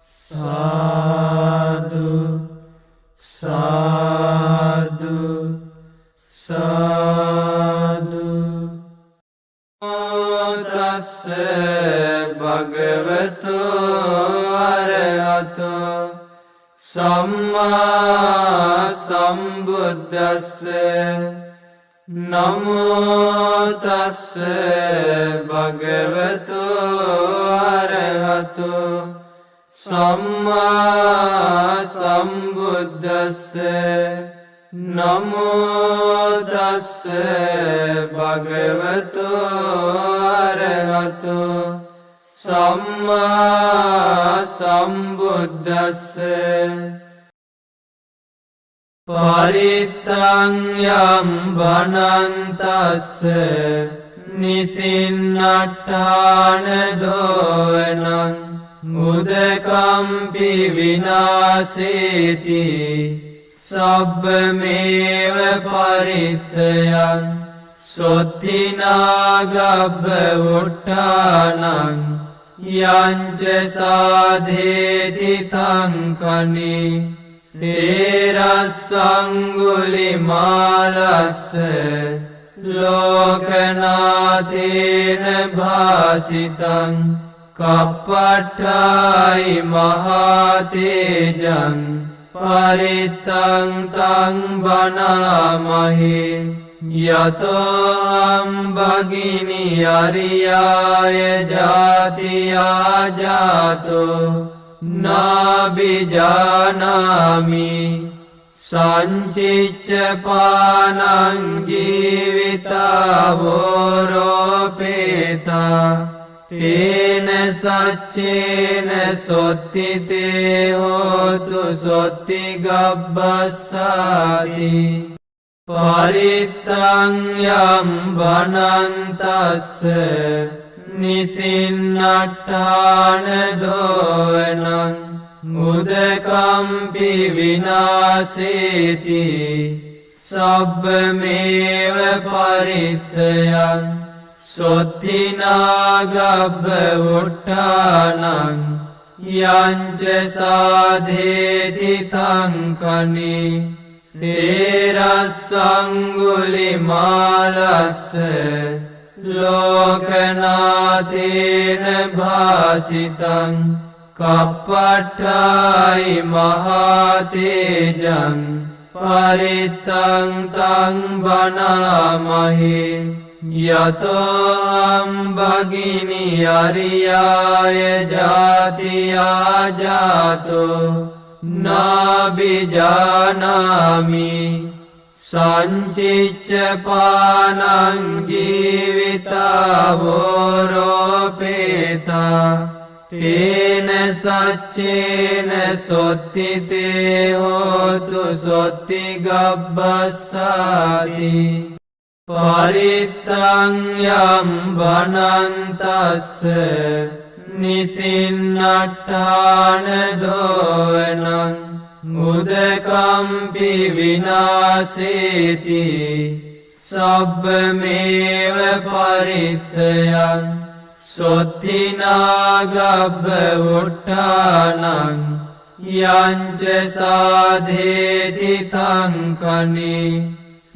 साधु साधु साधु तस्से भगवतो अरहतो सम्मा सम्बुद्धस्से नमो तस्से भगवतो अरहतो सम्मा सम्बुद्धस्से नमो तस्से भगवतो अरहतो सम्मा सम्बुद्धस्से परित्तं यं वनन्तस्य निसिन्नट्ठान दोवनं मुदकम्पि विनाशेति सब्बमेव परिस्यं सोत्थिनागब्ब उत्थानं यञ्च साधेति तं खनि तेरस्सङ्गुलिमालस्य लोकनाथेन भासितं कपट्टाय महातेजं परित्तं तं वनामहे यतोऽहं भगिनी अर्याय जातिया जातो नाभिजानामि सञ्चिच्च पानं जीवितावोरोपेता तेन सच्चेन सोत्थिते होतु सोत्थिगब्बस्साति परित्तं यं वनन्तस्य निसिन्नट्ठान दोवनं मुदकम्पि विनाशेति सब्बमेव परिस्यं सोत्थिनागब्ब उत्थानं यञ्च साधेति तं खनि तेरस्सङ्गुलिमालस्य लोकनाथेन भासितं कपट्टाय महातेजं परित्तं तं वनामहे यतोऽहं भगिनी अर्याय जातिया जातो नाभिजानामि सञ्चिच्च पानं जीवितावोरोपेता तेन सच्चेन सोत्थिते होतु सोत्थिगब्बस्साति परित्तं यं वनन्तस्य निसिन्नट्ठान दोवनं मुदकम्पि विनाशेति सब्बमेव परिस्यं सोत्थिनागब्ब उत्थानं यञ्च साधेति तं खनि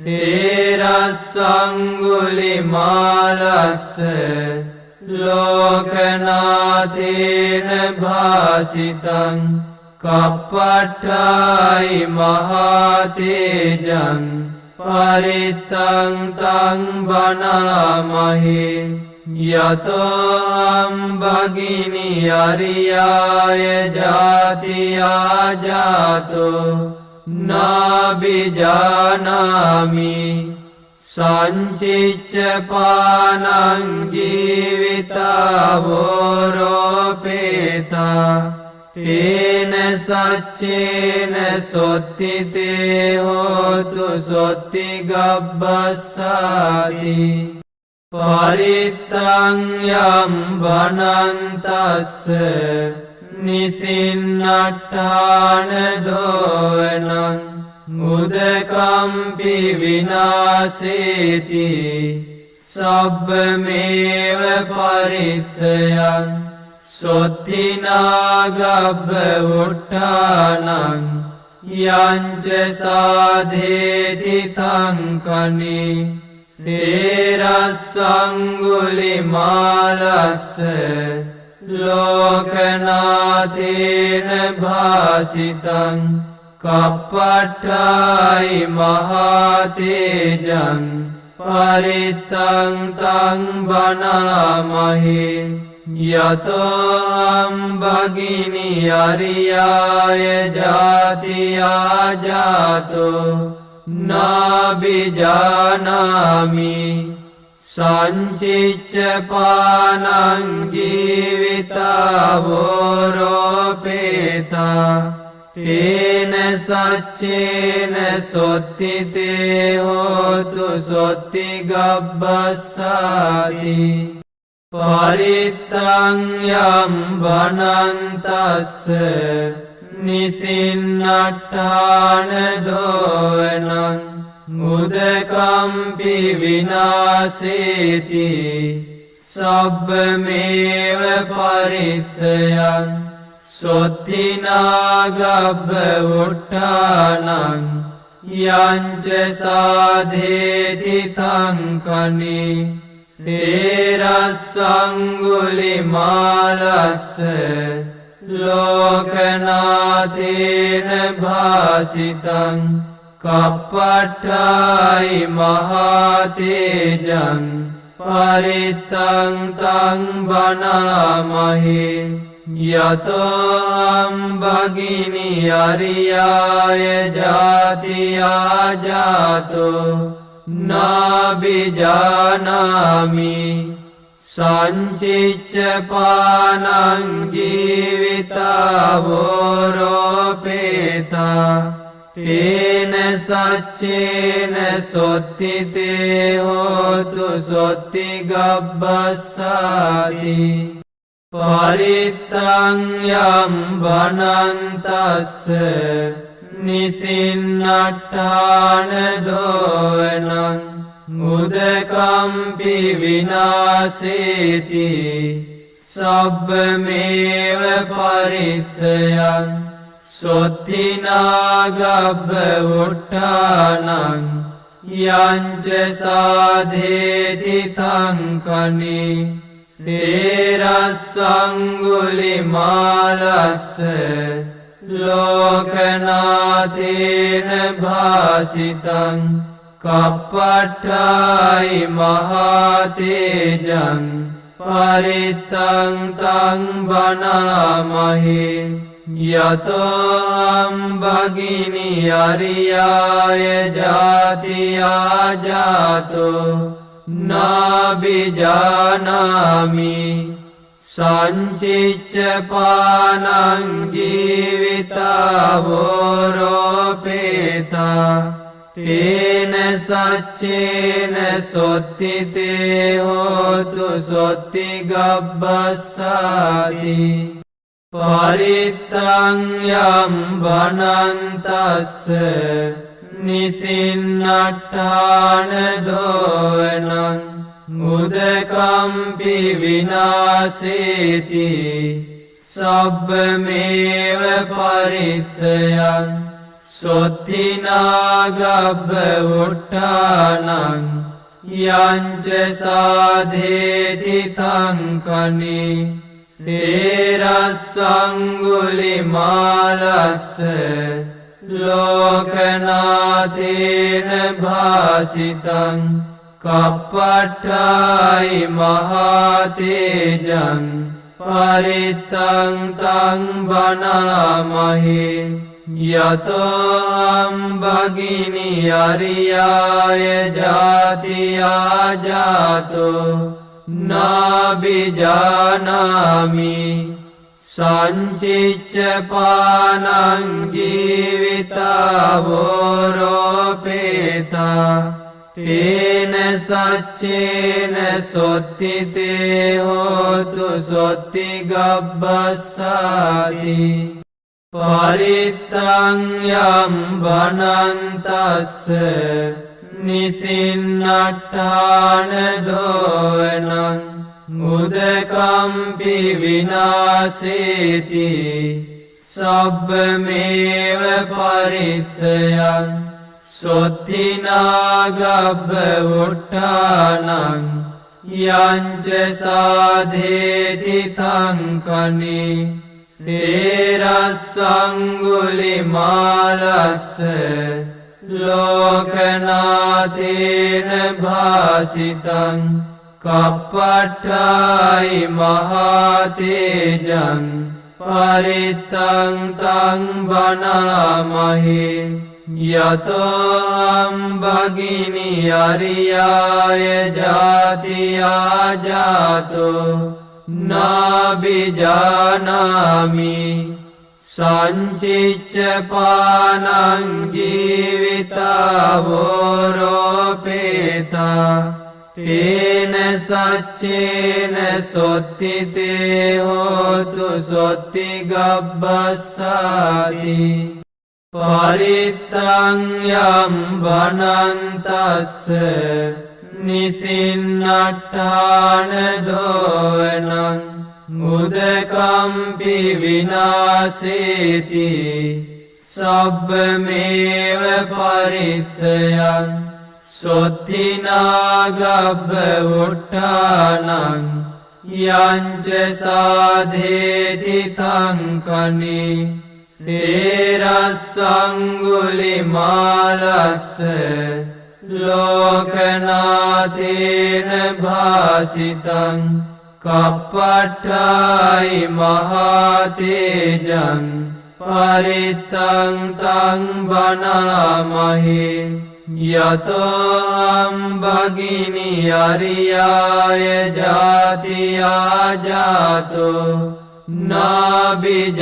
तेरस्सङ्गुलिमालस्य लोकनाथेन भासितं कपट्टाय महातेजं परित्तं तं वनामहे यतोऽहं भगिनी अर्याय जातिया जातो नाभिजानामि सञ्चिच्च पानं जीवितावोरोपेता तेन सच्चेन सोत्थिते होतु सोत्थिगब्बस्साति परित्तं यं वनन्तस्य निसिन्नट्ठान दोवनं मुदकम्पि विनाशेति सब्बमेव परिस्यं සොත්තිනාගබ්බ උට්ටානං යංච සාධේති තංකනි තේරස්සංගුලිමාලස්ස ලෝකනාතේන භාසිතං කප්පට්ඨායි මහතේජං පරිත්තං තං බනාමහි යතෝ භගිනි අරියාය ජාතියා ජාතෝ නාබිජානාමි සංචිච්ච පානං ජීවිතාවෝරෝපේතා තේන සච්චේන සොත්තිතේ හෝතු සොත්ති ගබ්බස්සාති පරිත්තං යම් බනන්තස්ස නිසින්නට්ඨාන දෝවනං මුදකම්පි විනාසේති සබ්බමේව පරිස්සයං සොත්තිනාගබ්බ උට්ටානං යංච සාධේති තංකනි තේරස්සංගුලිමාලස්ස ලෝකනාතේන භාසිතං කප්පට්ඨායි මහතේජං පරිත්තං තං බනාමහි යතෝ භගිනි අරියාය ජාතියා ජාතෝ නාබිජානාමි සංචිච්ච පානං ජීවිතාවෝරෝපේතා තේන සච්චේන සොත්තිතේ හෝතු සොත්ති ගබ්බස්සාති පරිත්තං යම් බනන්තස්ස නිසින්නට්ඨාන දෝවනං මුදකම්පි විනාසේති සබ්බමේව පරිස්සයං සොත්තිනාගබ්බ උට්ටානං යංච සාධේති තංකනි තේරස්සංගුලිමාලස්ස ලෝකනාතේන භාසිතං කප්පට්ඨායි මහතේජං පරිත්තං තං බනාමහි යතෝ භගිනි අරියාය ජාතියා ජාතෝ නාබිජානාමි සංචිච්ච පානං ජීවිතාවෝරෝපේතා තේන සච්චේන සොත්තිතේ හෝතු සොත්ති ගබ්බස්සාති පරිත්තං යම් බනන්තස්ස නිසින්නට්ඨාන දෝවනං මුදකම්පි විනාසේති සබ්බමේව පරිස්සයං සොත්තිනාගබ්බ උට්ටානං යංච සාධේති තංකනි තේරස්සංගුලිමාලස්ස ලෝකනාතේන භාසිතං කප්පට්ඨායි මහතේජං පරිත්තං තං බනාමහි යතෝ භගිනි අරියාය ජාතියා ජාතෝ නාබිජානාමි සංචිච්ච පානං ජීවිතාවෝරෝපේතා තේන සච්චේන සොත්තිතේ හෝතු සොත්ති ගබ්බස්සාති පරිත්තං යම් බනන්තස්ස නිසින්නට්ඨාන දෝවනං උදකම්පි විනාසේති සබ්බමේව පරිස්සයං සොත්තිනාගබ්බ උට්ඨානං යංච සාධේති තංකනි තේරස්සංගුලිමාලස්ස ලෝකනාතේන භාසිතං කප්පට්ඨායි මහතේජං පරිත්තං තං බනාමහි යතෝ භගිනි අරියාය ජාතියා ජාතෝ නාබිජානාමි සංචිච්ච පානං ජීවිතාවෝරෝපේතා තේන සච්චේන සොත්තිතේ හෝතු සොත්ති ගබ්බස්සාති පරිත්තං යම් බනන්තස්ස නිසින්නට්ඨාන දෝවනං උදකම්පි විනාසේති සබ්බමේව පරිස්සයං සොත්තිනාගබ්බ උට්ඨානං යංච සාධේති තංකනි තේරස්සංගුලිමාලස්ස ලෝකනාතේන භාසිතං කප්පට්ඨායි මහතේජං පරිත්තං තං බනාමහි යතෝ භගිනි අරියාය ජාතියා ජාතෝ නාබිජානාමි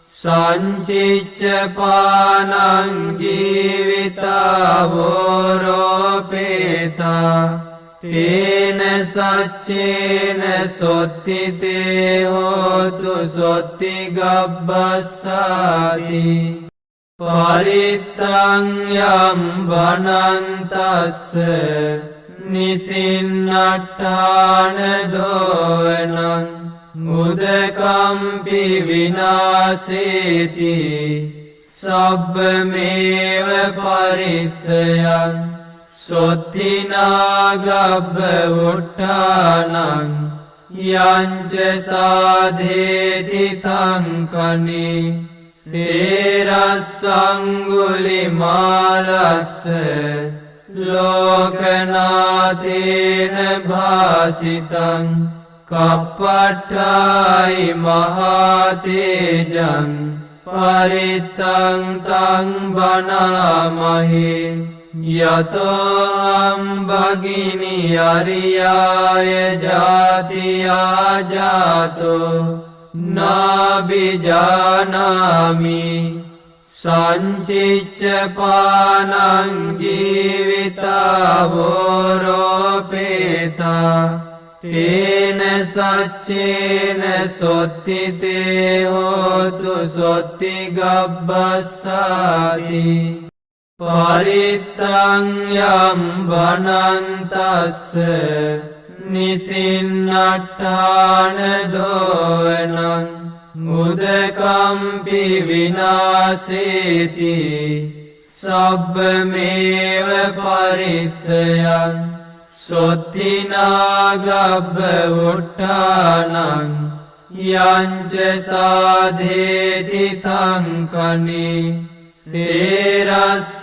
සංචිච්ච පානං ජීවිතාවෝරෝපේතා තේන සච්චේන සොත්තිතේ හෝතු සොත්ති ගබ්බස්සාති පරිත්තං යම් බනන්තස්ස නිසින්නට්ඨාන දෝවනං උදකම්පි විනාසේති සබ්බමේව පරිස්සයං සොත්තිනාගබ්බ උට්ඨානං යංච සාධේති තංකනි තේරස්සංගුලිමාලස්ස ලෝකනාතේන භාසිතං කප්පට්ඨායි මහතේජං පරිත්තං තං බනාමහි යතෝ භගිනි අරියාය ජාතියා ජාතෝ නාබිජානාමි සංචිච්ච පානං ජීවිතාවෝරෝපේතා තේන සච්චේන සොත්තිතේ හෝතු සොත්ති ගබ්බස්සාති පරිත්තං යම් බනන්තස්ස නිසින්නට්ඨාන දෝවනං උදකම්පි විනාසේති සබ්බමේව පරිස්සයං සොත්තිනාගබ්බ උට්ඨානං යංච සාධේති තංකනි තේරස්සංගුලිමාලස්ස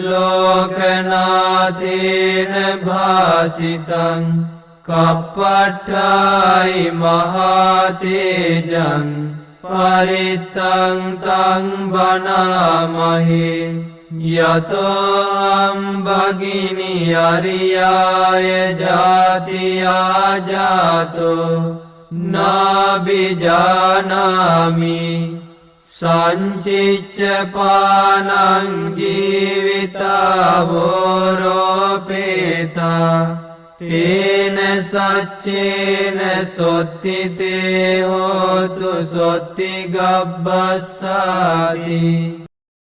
ලෝකනාතේන භාසිතං කප්පට්ඨායි මහතේජං පරිත්තං තං බනාමහි යතෝ භගිනි අරියාය ජාතියා ජාතෝ නාබිජානාමි සංචිච්ච පානං ජීවිතාවෝරෝපේතා තේන සච්චේන සොත්තිතේ හෝතු සොත්ති ගබ්බස්සාති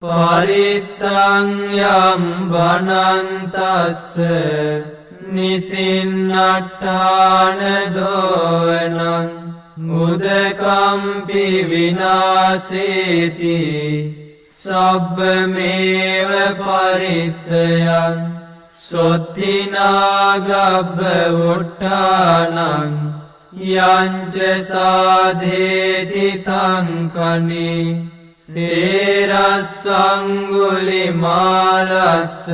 පරිත්තං යම් බනන්තස්ස නිසින්නට්ඨාන දෝවනං උදකම්පි විනාසේති සබ්බමේව පරිස්සයං සොත්තිනාගබ්බ උට්ඨානං යංච සාධේති තංකනි තේරස්සංගුලිමාලස්ස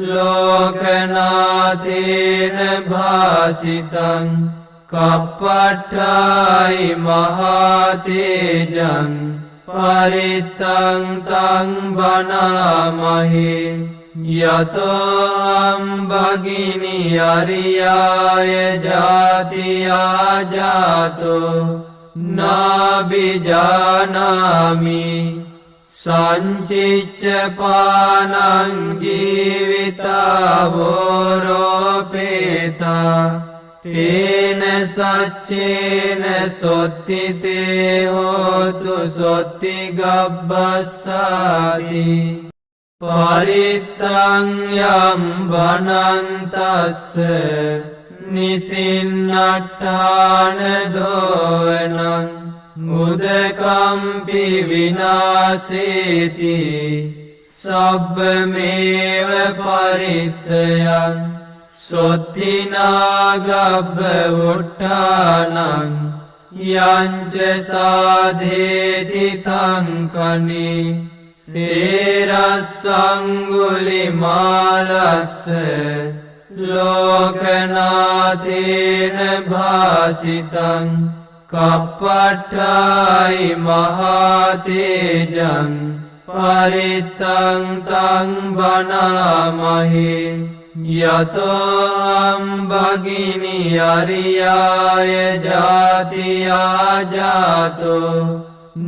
ලෝකනාතේන භාසිතං කප්පට්ඨායි මහතේජං පරිත්තං තං බනාමහි යතෝ අම්බගිනි අරියාය ජාතියා ජාතෝ නාබිජානාමි සංචිච්ච පානං ජීවිතාවෝරෝපේතා තේන සච්චේන සොත්තිතේ හෝතු සොත්ති ගබ්බස්සාති පරිත්තං යම් බනන්තස්ස නිසින්නට්ඨාන දෝවනං උදකම්පි විනාසේති සබ්බමේව පරිස්සයං සොත්තිනාගබ්බ උට්ඨානං යංච සාධේති තංකනි තේරස්සංගුලිමාලස්ස ලෝකනාතේන භාසිතං කප්පට්ඨායි මහතේජං පරිත්තං තං බනාමහි යතෝ අම්බගිනි අරියාය ජාතියා ජාතෝ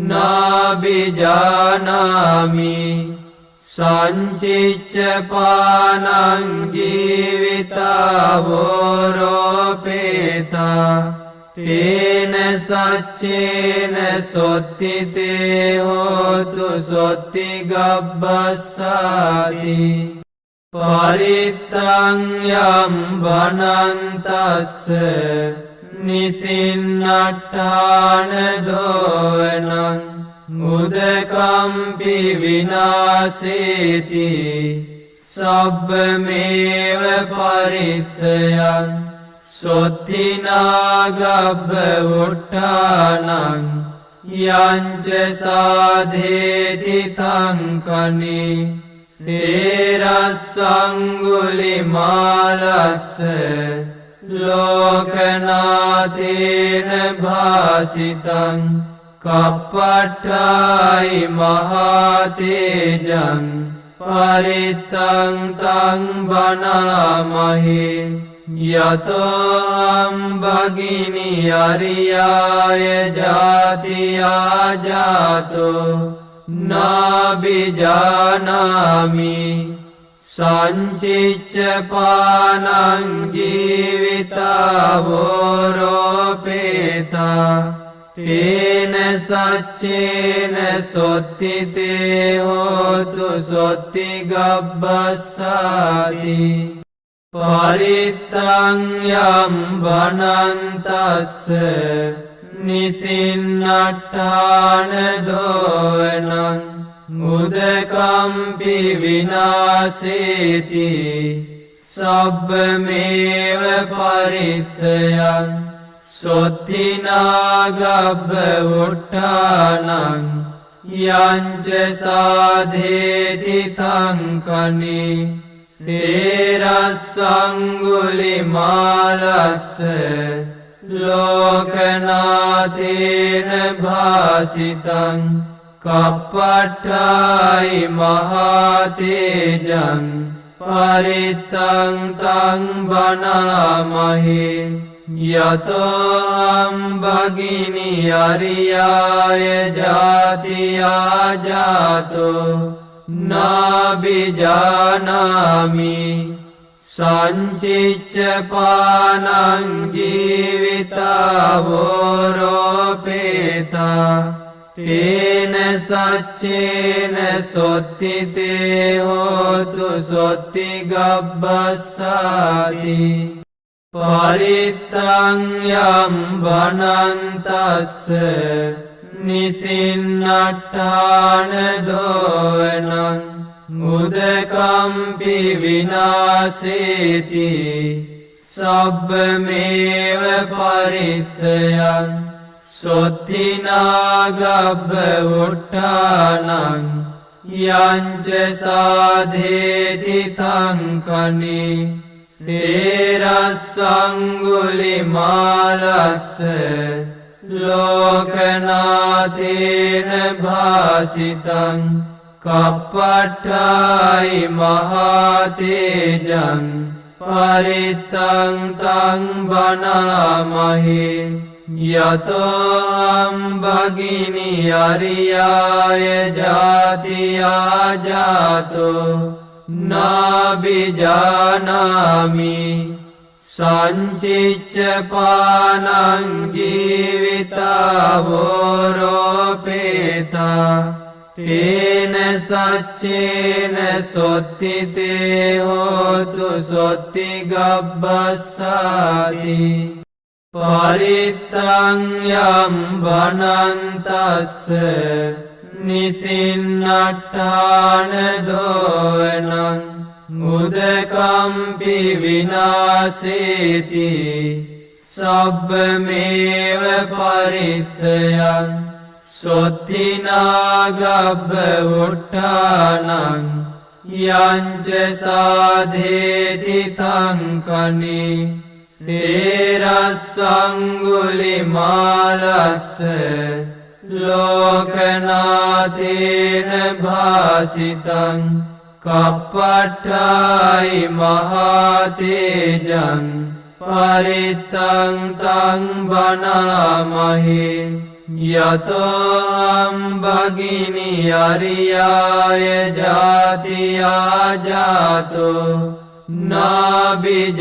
නාබිජානාමි සංචිච්ච පානං ජීවිතාවෝරෝපේතා තේන සච්චේන සොත්තිතේ හෝතු සොත්ති ගබ්බස්සාති පරිත්තං යම් බනන්තස්ස නිසින්නට්ඨාන දෝවනං උදකම්පි විනාසේති සබ්බමේව පරිස්සයං සොත්තිනාගබ්බ උට්ඨානං යංච සාධේති තංකනි තේරස්සංගුලිමාලස්ස ලෝකනාතේන භාසිතං කප්පට්ඨායි මහතේජං පරිත්තං තං බනාමහි යතෝ අම්බගිනි අරියාය ජාතියා ජාතෝ නාබිජානාමි සංචිච්ච පානං ජීවිතාවෝරෝපේතා තේන සච්චේන සොත්තිතේ හෝතු සොත්ති ගබ්බස්සාති පරිත්තං යම් බනන්තස්ස නිසින්නට්ඨාන දෝවනං උදකම්පි විනාසේති සබ්බමේව පරිස්සයං සොත්තිනාගබ්බ උට්ඨානං යංච සාධේති තංකනි තේරස්සංගුලිමාලස්ස ලෝකනාතේන භාසිතං කප්පට්ඨායි මහතේජං පරිත්තං තං බනාමහි යතෝ අම්බගිනි අරියාය ජාතියා ජාතෝ නාබිජානාමි සංචිච්ච පානං ජීවිතාවෝරෝපේතා තේන සච්චේන සොත්තිතේ හෝතු සොත්ති ගබ්බස්සාති පරිත්තං යම් බනන්තස්ස නිසින්නට්ඨාන දෝවනං මුදකම්පි විනාසේති සබ්බමේව පරිස්සයං සොත්තිනාගබ්බ උට්ඨානං යංච සාධේති තංකනි තේරස්සංගුලිමාලස්ස ලෝකනාතේන භාසිතං කප්පට්ඨායි මහතේජං පරිත්තං තං බනාමහි යතෝ අම්බගිනි අරියාය ජාතියා ජාතෝ නාබිජානාමි සංචිච්ච පානං ජීවිතාවෝරෝපේතා තේන සච්චේන සොත්තිතේ හෝතු සොත්ති ගබ්බස්සාති පරිත්තං යම් බනන්තස්ස නිසින්නට්ඨාන දෝවනං මුදකම්පි විනාසේති සබ්බමේව පරිස්සයං සොත්තිනාගබ්බ උට්ඨානං යංච සාධේති තංකනි තේරස්සංගුලිමාලස්ස ලෝකනාතේන භාසිතං කප්පට්ඨායි මහතේජං පරිත්තං තං බනාමහි යතෝ අම්බගිනි අරියාය ජාතියා ජාතෝ නාබිජානාමි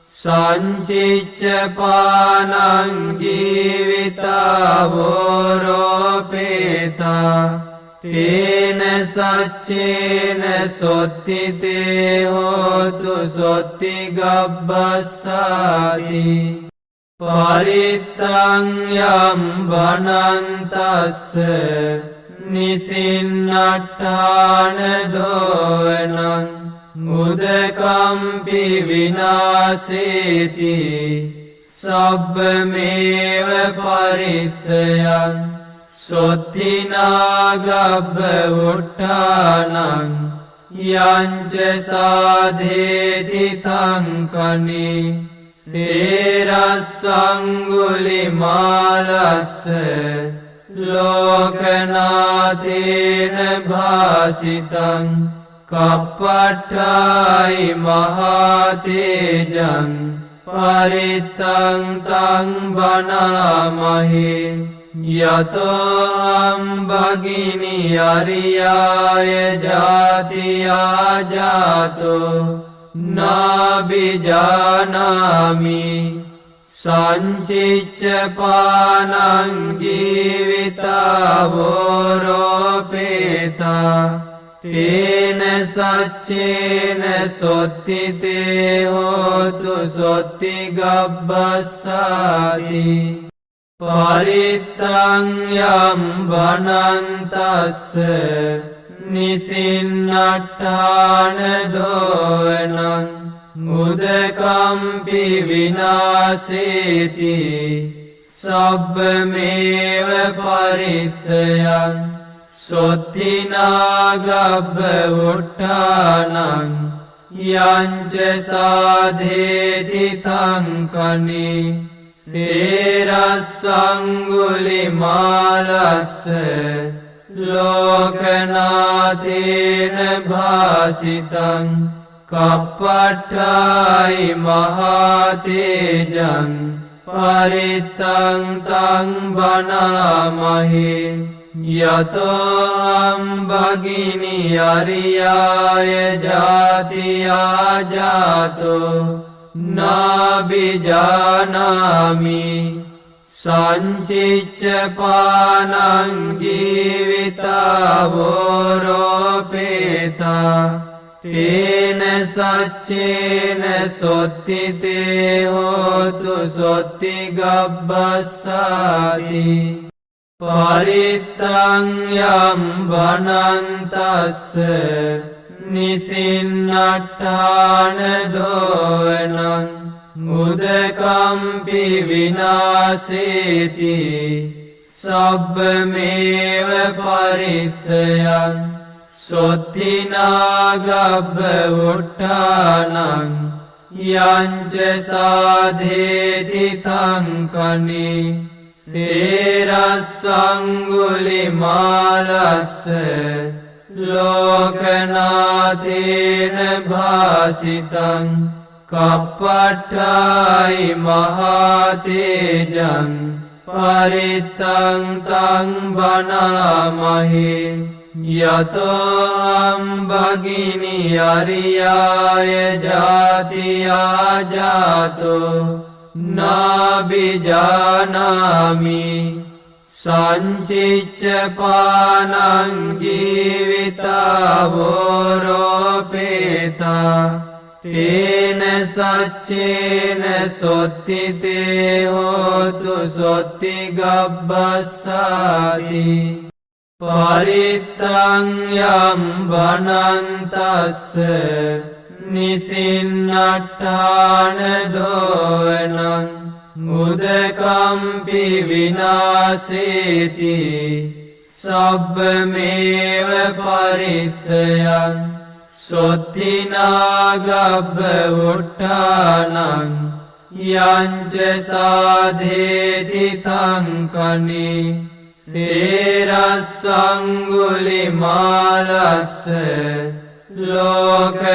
සංචිච්ච පානං ජීවිතාවෝරෝපේතා තේන සච්චේන සොත්තිතේ හෝතු සොත්ති ගබ්බස්සාති පරිත්තං යම් බනන්තස්ස නිසින්නට්ඨාන දෝවනං මුදකම්පි විනාසේති සබ්බමේව පරිස්සයං සොත්තිනාගබ්බ උට්ඨානං යංච සාධේති තංකනි තේරස්සංගුලිමාලස්ස ලෝකනාතේන භාසිතං කප්පට්ඨායි මහතේජං පරිත්තං තං බනාමහි යතෝ අම්බගිනි අරියාය ජාතියා ජාතෝ නාබිජානාමි සංචිච්ච පානං ජීවිතාවෝරෝපේතා තේන සච්චේන සොත්තිතේ හෝතු සොත්ති ගබ්බස්සාති පරිත්තං යම් බනන්තස්ස නිසින්නට්ඨාන දෝවනං මුදකම්පි විනාසේති සබ්බමේව පරිස්සයං සොත්තිනාගබ්බ උට්ඨානං යංච සාධේති තංකනි තේරස්සංගුලිමාලස්ස ලෝකනාතේන භාසිතං කප්පට්ඨායි මහතේජං පරිත්තං තං බනාමහි යතෝ අම්බගිනි අරියාය ජාතියා ජාතෝ නාබිජානාමි සංචිච්ච පානං ජීවිතාවෝරෝපේතා තේන සච්චේන සොත්තිතේ හෝතු සොත්ති ගබ්බස්සාති පරිත්තං යම් බනන්තස්ස නිසින්නට්ඨාන දෝවනං උදකම්පි විනාසේති සබ්බමේව පරිස්සයං සොත්තිනාගබ්බ උට්ඨානං යංච සාධේති තංකනි තේරස්සංගුලිමාලස්ස ලෝකනාතේන භාසිතං කප්පට්ඨායි මහතේජං පරිත්තං තං බනාමහි යතෝ අම්බගිනි අරියාය ජාතියා ජාතෝ නාබිජානාමි සංචිච්ච පානං ජීවිතාවෝරෝපේතා තේන සච්චේන සොත්තිතේ හෝතු සොත්ති ගබ්බස්සාති පරිත්තං යම් බනන්තස්ස නිසින්නට්ඨාන දෝවනං උදකම්පි විනාසේති සබ්බමේව පරිස්සයං සොත්තිනාගබ්බ උට්ඨානං යංච සාධේති තංකනි තේරස්සංගුලිමාලස්ස ලෝකනාතේන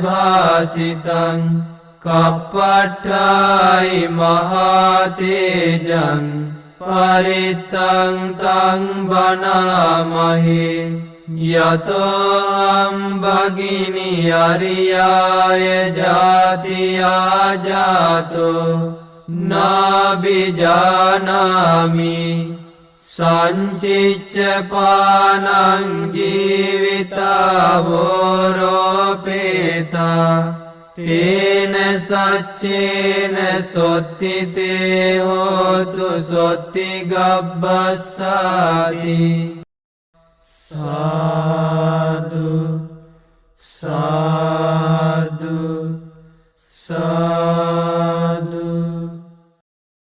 භාසිතං කප්පට්ඨායි මහතේජං පරිත්තං තං බනාමහි යතෝ අම්බගිනි අරියාය ජාතියා ජාතෝ නාබිජානාමි සංචිච්ච පානං ජීවිතාවෝරෝපේතා තේන සච්චේන සොත්තිතේ හෝතු සොත්ති ගබ්බස්සාති සාදු සාදු